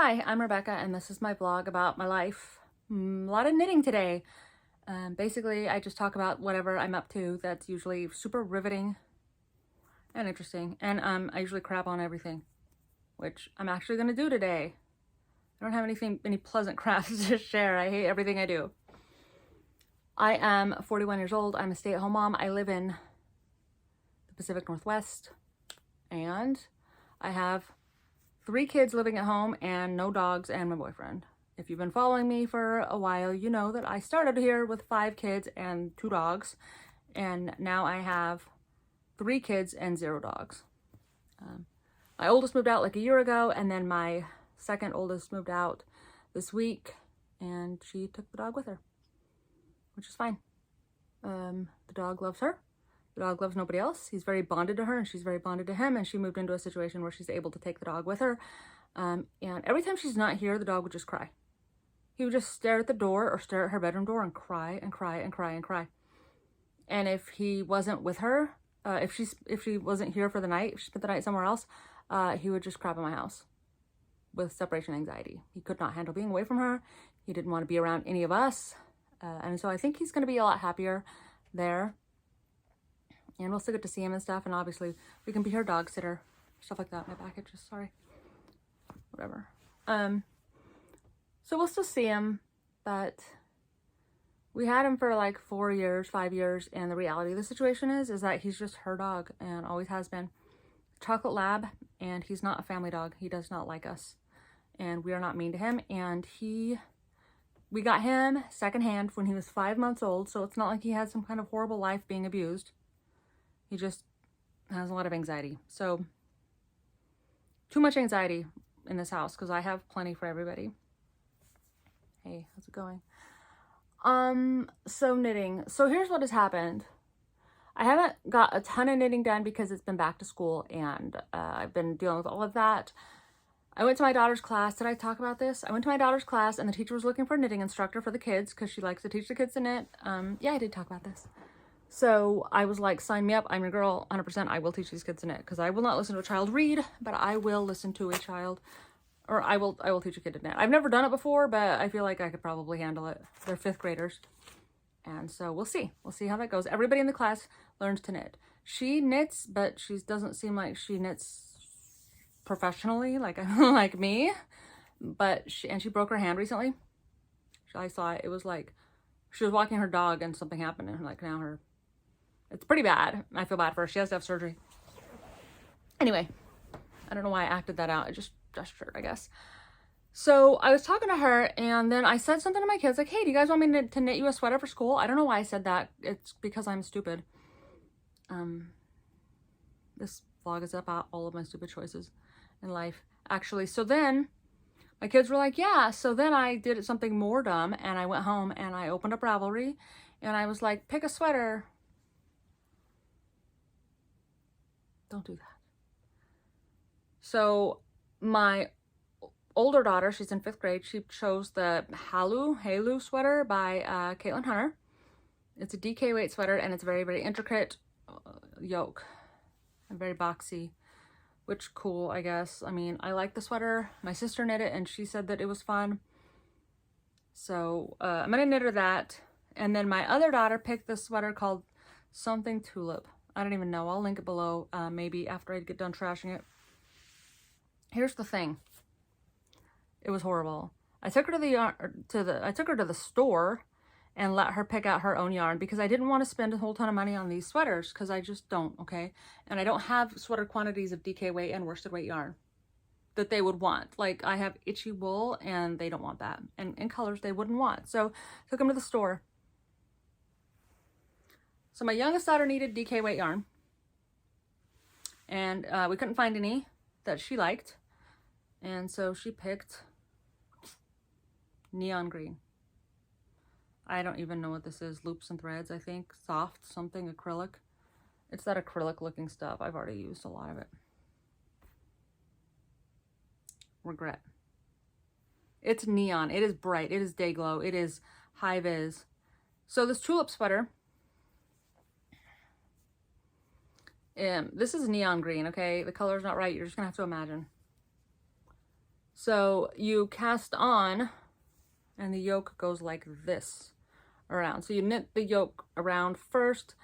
Hi, I'm Rebecca, and this is my vlog about my life. A lot of knitting today. Basically, I just talk about whatever I'm up to that's usually super riveting and interesting. And I usually crap on everything, which I'm actually going to do today. I don't have any pleasant crafts to share. I hate everything I do. I am 41 years old. I'm a stay-at-home mom. I live in the Pacific Northwest, and I have 3 kids living at home and no dogs and my boyfriend. If you've been following me for a while, you know that I started here with 5 kids and 2 dogs, and now I have 3 kids and 0 dogs. My oldest moved out like a year ago, and then my second oldest moved out this week, and she took the dog with her, which is fine. The dog loves her. The dog loves nobody else. He's very bonded to her, and she's very bonded to him, and she moved into a situation where she's able to take the dog with her. And every time she's not here, the dog would just cry. He would just stare at the door or stare at her bedroom door and cry and cry and cry and cry. And if he wasn't with her, if she wasn't here for the night, if she spent the night somewhere else, he would just crap in my house with separation anxiety. He could not handle being away from her. He didn't want to be around any of us. And so I think he's going to be a lot happier there. And we'll still get to see him and stuff. And obviously we can be her dog sitter, stuff like that. My back itches, sorry. Whatever. So we'll still see him, but we had him for like 4 years, 5 years. And the reality of the situation is that he's just her dog and always has been. Chocolate lab, and he's not a family dog. He does not like us, and we are not mean to him. And we got him secondhand when he was 5 months old. So it's not like he had some kind of horrible life being abused. He just has a lot of anxiety. So too much anxiety in this house because I have plenty for everybody. Hey, how's it going? So knitting. So here's what has happened. I haven't got a ton of knitting done because it's been back to school, and I've been dealing with all of that. I went to my daughter's class. Did I talk about this? I went to my daughter's class, and the teacher was looking for a knitting instructor for the kids because she likes to teach the kids to knit. Yeah, I did talk about this. So I was like, sign me up. I'm your girl, 100%. I will teach these kids to knit because I will not listen to a child read, but I will listen to a child, or I will teach a kid to knit. I've never done it before, but I feel like I could probably handle it. They're 5th graders. And so we'll see. We'll see how that goes. Everybody in the class learns to knit. She knits, but she doesn't seem like she knits professionally, like like me. But she broke her hand recently. I saw it. It was like she was walking her dog and something happened, and like now it's pretty bad. I feel bad for her. She has to have surgery. Anyway, I don't know why I acted that out. I just gestured, I guess. So I was talking to her, and then I said something to my kids, like, hey, do you guys want me to knit you a sweater for school? I don't know why I said that. It's because I'm stupid. This vlog is about all of my stupid choices in life, actually. So then my kids were like, yeah. So then I did something more dumb, and I went home, and I opened up Ravelry, and I was like, pick a sweater. Don't do that. So my older daughter, she's in 5th grade, she chose the Halu sweater by Caitlin Hunter. It's a DK weight sweater, and it's very, very intricate yoke and very boxy, which cool, I guess. I mean, I like the sweater. My sister knit it, and she said that it was fun. So I'm gonna knit her that. And then my other daughter picked this sweater called something Tulip. I don't even know. I'll link it below, maybe after I get done trashing it. Here's the thing. It was horrible. I took her to the store and let her pick out her own yarn because I didn't want to spend a whole ton of money on these sweaters because I just don't, okay? And I don't have sweater quantities of DK weight and worsted weight yarn that they would want. Like, I have itchy wool, and they don't want that. And in colors they wouldn't want. So I took them to the store. So my youngest daughter needed DK weight yarn, and we couldn't find any that she liked. And so she picked neon green. I don't even know what this is. Loops and threads, I think. Soft something acrylic. It's that acrylic looking stuff. I've already used a lot of it. Regret. It's neon. It is bright. It is day glow. It is high vis. So this tulip sweater, this is neon green, okay? The color's not right. You're just gonna have to imagine. So you cast on, and the yoke goes like this around. So you knit the yoke around first.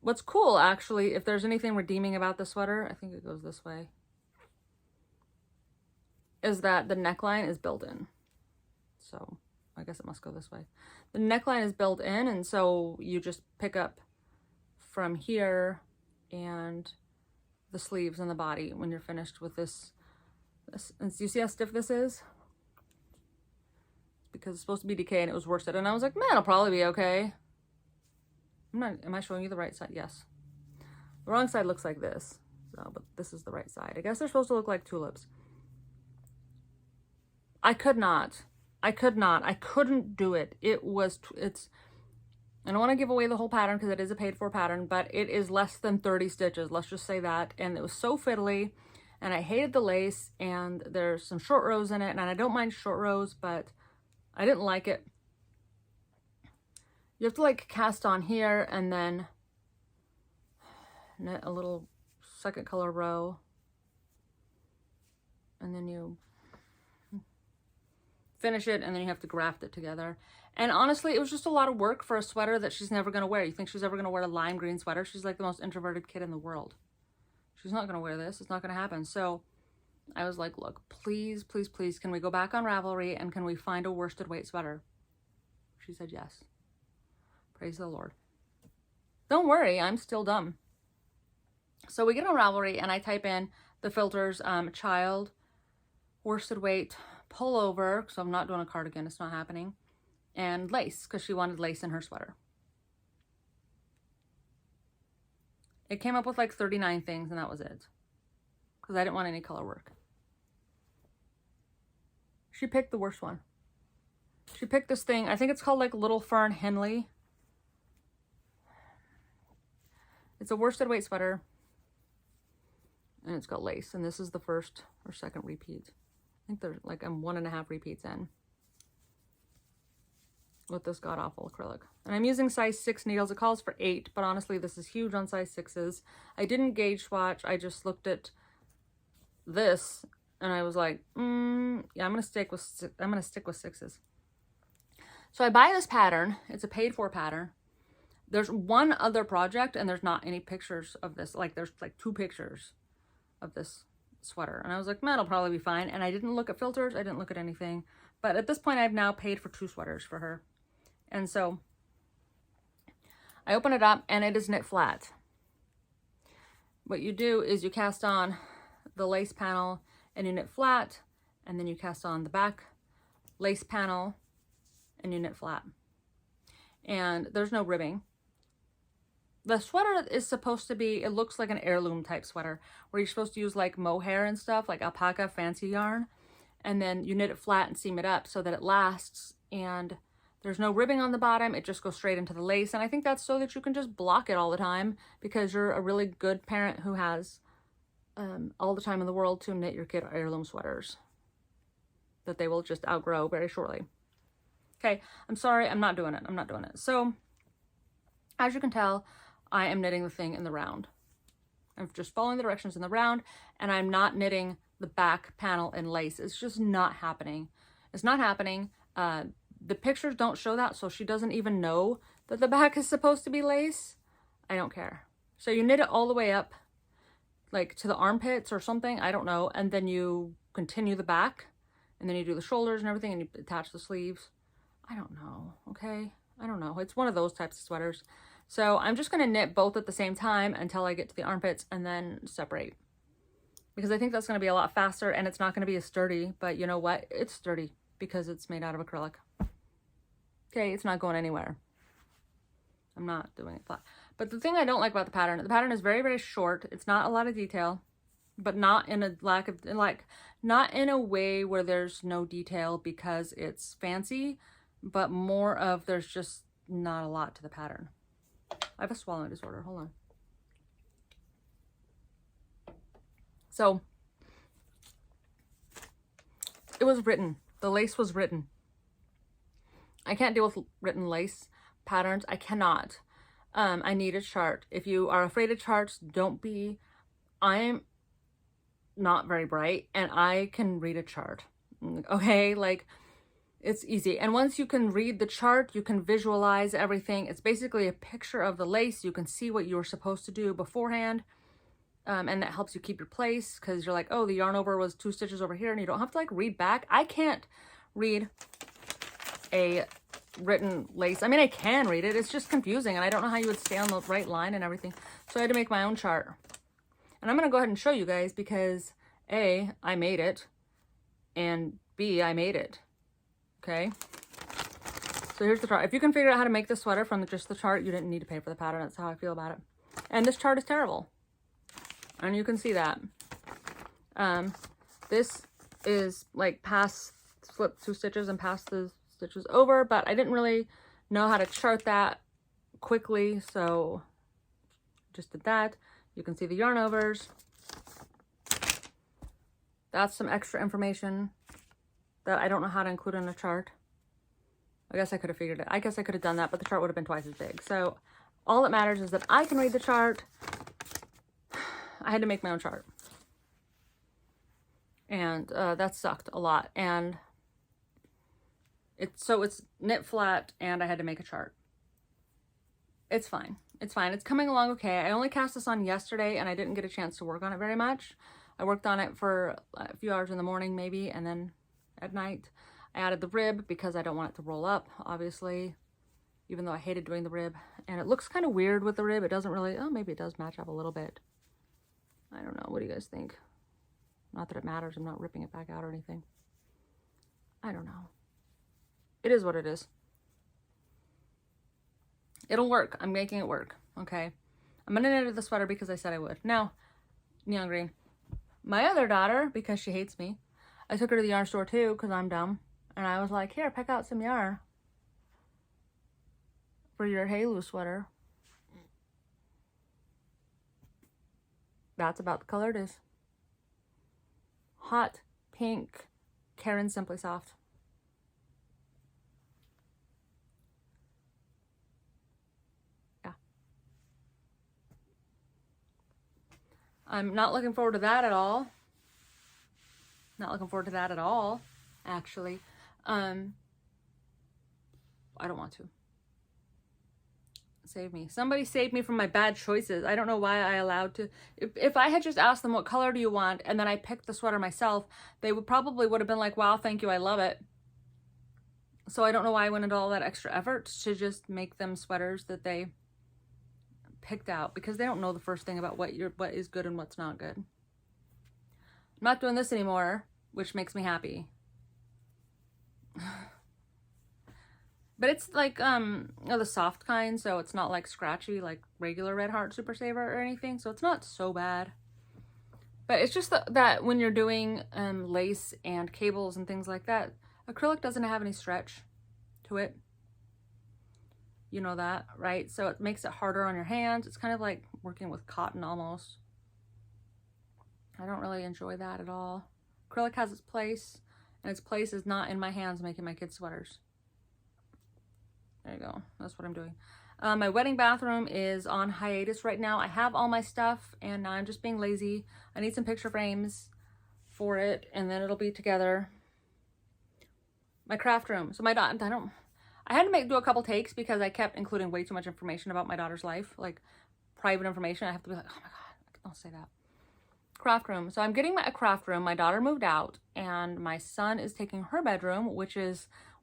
What's cool, actually, if there's anything redeeming about the sweater, I think it goes this way, is that the neckline is built in. So I guess it must go this way. The neckline is built in, and so you just pick up from here and the sleeves and the body when you're finished with this. And you see how stiff this is? Because it's supposed to be decay and it was worsted. And I was like, man, it'll probably be okay. Am I showing you the right side? Yes. The wrong side looks like this. So, but this is the right side. I guess they're supposed to look like tulips. I couldn't do it. I don't want to give away the whole pattern because it is a paid for pattern, but it is less than 30 stitches. Let's just say that. And it was so fiddly, and I hated the lace, and there's some short rows in it, and I don't mind short rows, but I didn't like it. You have to like cast on here and then knit a little second color row, and then you finish it, and then you have to graft it together. And honestly, it was just a lot of work for a sweater that she's never going to wear. You think she's ever going to wear a lime green sweater? She's like the most introverted kid in the world. She's not going to wear this. It's not going to happen. So I was like, look, please, please, please, can we go back on Ravelry and can we find a worsted weight sweater? She said yes. Praise the Lord. Don't worry, I'm still dumb. So we get on Ravelry and I type in the filters, child, worsted weight, pullover, so I'm not doing a cardigan, it's not happening, and lace, because she wanted lace in her sweater. It came up with like 39 things, and that was it, because I didn't want any color work. She picked the worst one. She picked this thing, I think it's called like Little Fern Henley. It's a worsted weight sweater, and it's got lace, and this is the first or second repeat. I think there's like I'm 1.5 repeats in with this god-awful acrylic. And I'm using size 6 needles. It calls for 8, but honestly, this is huge on size 6s. I didn't gauge swatch. I just looked at this and I was like, yeah, I'm gonna stick with 6s. So I buy this pattern. It's a paid for pattern. There's one other project and there's not any pictures of this. Like there's like 2 pictures of this sweater. And I was like, man, it'll probably be fine. And I didn't look at filters. I didn't look at anything. But at this point, I've now paid for 2 sweaters for her. And so I open it up and it is knit flat. What you do is you cast on the lace panel and you knit flat, and then you cast on the back lace panel and you knit flat. And there's no ribbing. The sweater is supposed to be, it looks like an heirloom type sweater where you're supposed to use like mohair and stuff, like alpaca fancy yarn. And then you knit it flat and seam it up so that it lasts, and there's no ribbing on the bottom. It just goes straight into the lace. And I think that's so that you can just block it all the time because you're a really good parent who has all the time in the world to knit your kid heirloom sweaters that they will just outgrow very shortly. Okay, I'm sorry, I'm not doing it. I'm not doing it. So as you can tell, I am knitting the thing in the round. I'm just following the directions in the round, and I'm not knitting the back panel in lace. It's just not happening. It's not happening. The pictures don't show that, so she doesn't even know that the back is supposed to be lace. I don't care. So you knit it all the way up, like to the armpits or something, I don't know, and then you continue the back, and then you do the shoulders and everything, and you attach the sleeves. I don't know, okay? I don't know. It's one of those types of sweaters. So I'm just going to knit both at the same time until I get to the armpits and then separate. Because I think that's going to be a lot faster, and it's not going to be as sturdy. But you know what? It's sturdy because it's made out of acrylic. Okay, it's not going anywhere. I'm not doing it flat. But the thing I don't like about the pattern is very, very short. It's not a lot of detail, but not in a lack of, like, not in a way where there's no detail because it's fancy, but more of there's just not a lot to the pattern. I have a swallowing disorder. Hold on. So it was written. The lace was written. I can't deal with written lace patterns. I cannot. I need a chart. If you are afraid of charts, don't be. I'm not very bright, and I can read a chart. Okay, like, it's easy. And once you can read the chart, you can visualize everything. It's basically a picture of the lace. You can see what you were supposed to do beforehand. And that helps you keep your place, because you're like, oh, the yarn over was 2 stitches over here, and you don't have to like read back. I can't read a written lace. I mean, I can read it. It's just confusing, and I don't know how you would stay on the right line and everything. So I had to make my own chart. And I'm going to go ahead and show you guys because A, I made it, and B, I made it. Okay? So here's the chart. If you can figure out how to make the sweater from just the chart, you didn't need to pay for the pattern. That's how I feel about it. And this chart is terrible. And you can see that. This is like past, flip 2 stitches and past the stitches over, but I didn't really know how to chart that quickly, so just did that. You can see the yarn overs. That's some extra information that I don't know how to include in a chart. I guess I could have figured it. I guess I could have done that, but the chart would have been twice as big. So all that matters is that I can read the chart. I had to make my own chart. And that sucked a lot. And it's knit flat, and I had to make a chart. It's fine. It's fine. It's coming along okay. I only cast this on yesterday, and I didn't get a chance to work on it very much. I worked on it for a few hours in the morning maybe, and then at night I added the rib because I don't want it to roll up, obviously, even though I hated doing the rib. And it looks kind of weird with the rib. It doesn't really, oh, maybe it does match up a little bit. I don't know. What do you guys think? Not that it matters. I'm not ripping it back out or anything. I don't know. It is what it is. It'll work. I'm making it work. Okay. I'm going to knit the sweater because I said I would. Now, neon green. My other daughter, because she hates me, I took her to the yarn store too because I'm dumb. And I was like, here, pick out some yarn for your Halu sweater. That's about the color it is. Hot pink Karen Simply Soft. I'm not looking forward to that at all. Not looking forward to that at all, actually. I don't want to. Save me. Somebody save me from my bad choices. I don't know why I allowed to. If I had just asked them what color do you want, and then I picked the sweater myself, they would have been like, wow, thank you, I love it. So I don't know why I went into all that extra effort to just make them sweaters that they picked out, because they don't know the first thing about what is good and what's not good. I'm not doing this anymore, which makes me happy. But it's like the soft kind, so it's not like scratchy like regular Red Heart Super Saver or anything, so it's not so bad. But it's just that when you're doing lace and cables and things like that, acrylic doesn't have any stretch to it. You know that, right? So it makes it harder on your hands. It's kind of like working with cotton almost. I don't really enjoy that at all. Acrylic has its place, and its place is not in my hands making my kids' sweaters. There you go. That's what I'm doing. My wedding bathroom is on hiatus right now. I have all my stuff, and now I'm just being lazy. I need some picture frames for it, and then it'll be together. My craft room. So my daughter, I had to do a couple takes because I kept including way too much information about my daughter's life, like private information. I have to be like, oh my God, don't say that. Craft room. So I'm getting a craft room. My daughter moved out, and my son is taking her bedroom, which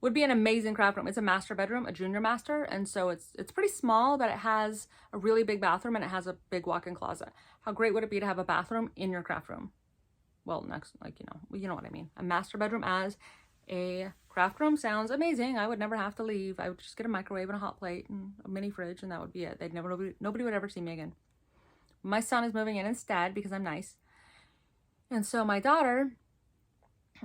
would be an amazing craft room. It's a master bedroom, a junior master, and so it's pretty small, but it has a really big bathroom and it has a big walk-in closet. How great would it be to have a bathroom in your craft room? Well, next, like, you know what I mean. A master bedroom as a craft room sounds amazing. I would never have to leave. I would just get a microwave and a hot plate and a mini fridge, and that would be it. Nobody would ever see me again. My son is moving in instead because I'm nice. And so my daughter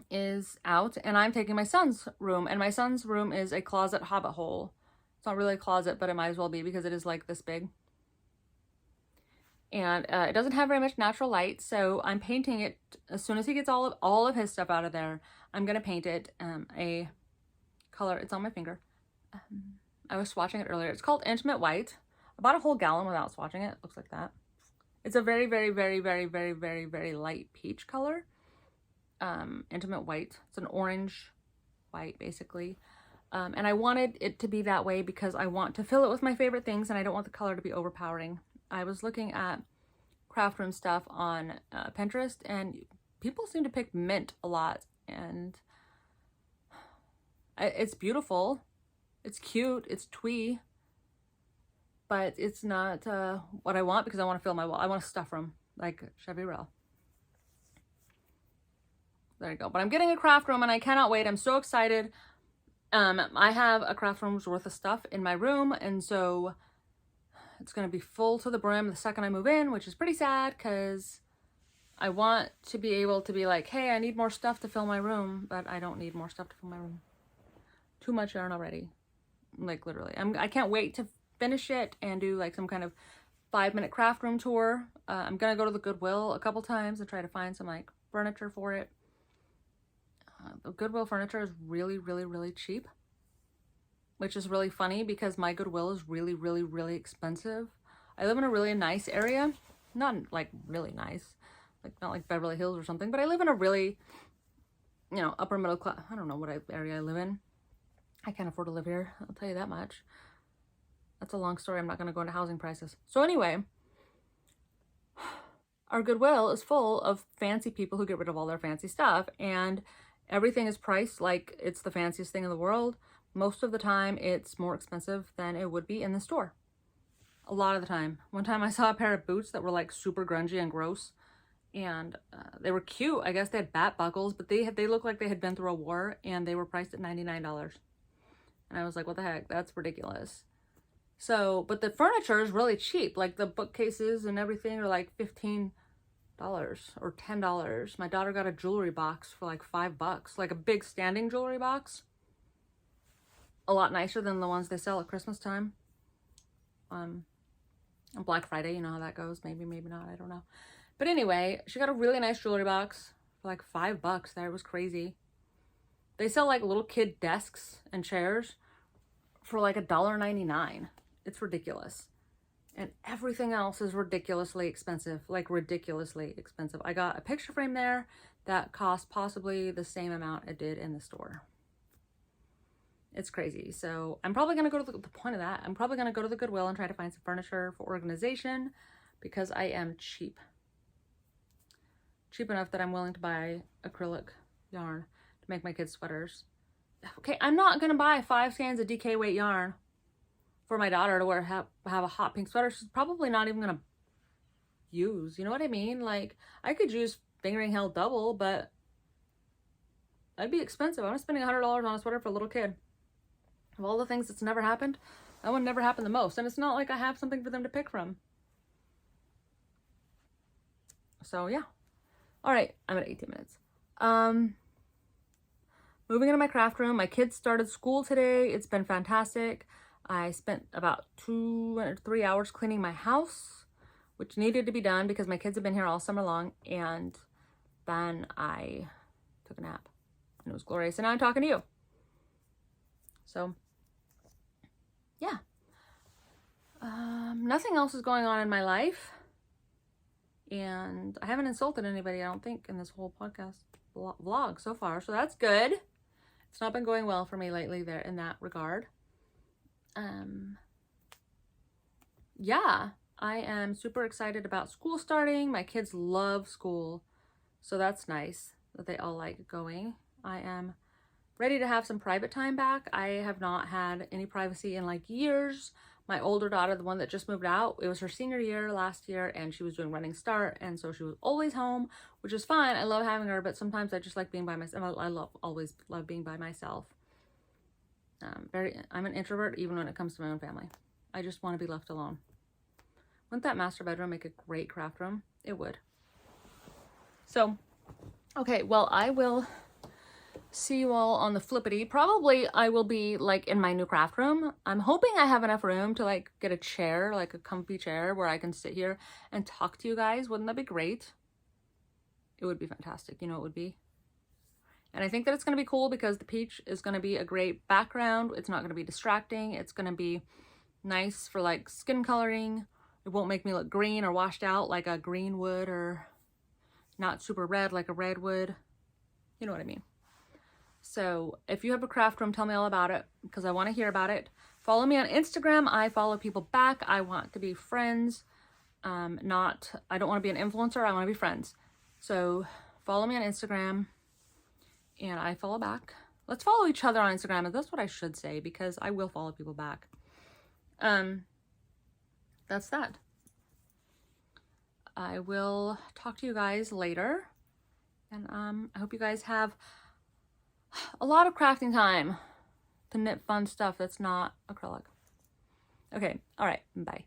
is out, and I'm taking my son's room, and my son's room is a closet hobbit hole. It's not really a closet, but it might as well be because it is like this big. And it doesn't have very much natural light, so I'm painting it as soon as he gets all of his stuff out of there. I'm gonna paint it a color. It's on my finger. I was swatching it earlier. It's called Intimate White. I bought a whole gallon without swatching it. It looks like that. It's a very, very, very, very, very, very, very light peach color. intimate white. It's an orange white, basically. And I wanted it to be that way because I want to fill it with my favorite things and I don't want the color to be overpowering. I was looking at craft room stuff on Pinterest, and people seem to pick mint a lot, and it's beautiful. It's cute. It's twee. But it's not what I want because I want to fill my wall. I want to stuff room like Chevy Rail. There you go. But I'm getting a craft room and I cannot wait. I'm so excited. I have a craft room's worth of stuff in my room, and so it's going to be full to the brim the second I move in, which is pretty sad because I want to be able to be like, hey, I need more stuff to fill my room, but I don't need more stuff to fill my room. Too much yarn already. Like literally. I can't wait to finish it and do like some kind of 5-minute craft room tour. I'm gonna go to the Goodwill a couple times and try to find some like furniture for it. The Goodwill furniture is really, really, really cheap, which is really funny because my Goodwill is really, really, really expensive. I live in a really nice area. Not like really nice, like not like Beverly Hills or something, but I live in a really, you know, upper middle class. I don't know what area I live in. I can't afford to live here. I'll tell you that much. That's a long story. I'm not going to go into housing prices. So anyway, our Goodwill is full of fancy people who get rid of all their fancy stuff, and everything is priced like it's the fanciest thing in the world. Most of the time, it's more expensive than it would be in the store. A lot of the time. One time I saw a pair of boots that were like super grungy and gross, and they were cute. I guess they had bat buckles, but they looked like they had been through a war, and they were priced at $99. And I was like, what the heck? That's ridiculous. So, but the furniture is really cheap. Like the bookcases and everything are like $15 or $10. My daughter got a jewelry box for like $5, like a big standing jewelry box. A lot nicer than the ones they sell at Christmas time. On Black Friday, you know how that goes. Maybe, maybe not. I don't know. But anyway, she got a really nice jewelry box for like $5 there. It was crazy. They sell like little kid desks and chairs for like $1.99. It's ridiculous. And everything else is ridiculously expensive, like ridiculously expensive. I got a picture frame there that cost possibly the same amount it did in the store. It's crazy. So I'm probably going to go to the point of that. I'm probably going to go to the Goodwill and try to find some furniture for organization because I am cheap. Cheap enough that I'm willing to buy acrylic yarn to make my kids sweaters. Okay, I'm not going to buy 5 skeins of DK weight yarn for my daughter to wear, have a hot pink sweater. She's probably not even going to use. You know what I mean? Like, I could use fingering held double, but that'd be expensive. I'm spending $100 on a sweater for a little kid. Of all the things that's never happened, that one never happened the most. And it's not like I have something for them to pick from. So, yeah. All right, I'm at 18 minutes. Moving into my craft room. My kids started school today. It's been fantastic. I spent about 2 or 3 hours cleaning my house, which needed to be done because my kids have been here all summer long. And then I took a nap. And it was glorious. And now I'm talking to you. So, yeah. Nothing else is going on in my life. And I haven't insulted anybody, I don't think, in this whole podcast vlog so far. So that's good. It's not been going well for me lately there in that regard. Yeah, I am super excited about school starting. My kids love school. So that's nice that they all like going. I am ready to have some private time back. I have not had any privacy in like years. My older daughter, the one that just moved out, it was her senior year last year and she was doing Running Start, and so she was always home, which is fine. I love having her, but sometimes I just like being by myself. I always love being by myself. I'm an introvert even when it comes to my own family. I just want to be left alone. Wouldn't that master bedroom make a great craft room? It would. So, okay, well, I will see you all on the flippity. Probably I will be like in my new craft room. I'm hoping I have enough room to like get a chair, like a comfy chair where I can sit here and talk to you guys. Wouldn't that be great? It would be fantastic. You know, it would be. And I think that it's going to be cool because the peach is going to be a great background. It's not going to be distracting. It's going to be nice for like skin coloring. It won't make me look green or washed out like a green would, or not super red like a red would. You know what I mean. So if you have a craft room, tell me all about it because I want to hear about it. Follow me on Instagram. I follow people back. I want to be friends. I don't want to be an influencer. I want to be friends. So follow me on Instagram and I follow back. Let's follow each other on Instagram. That's what I should say because I will follow people back. That's that. I will talk to you guys later. And I hope you guys have a lot of crafting time to knit fun stuff that's not acrylic. Okay, all right, bye.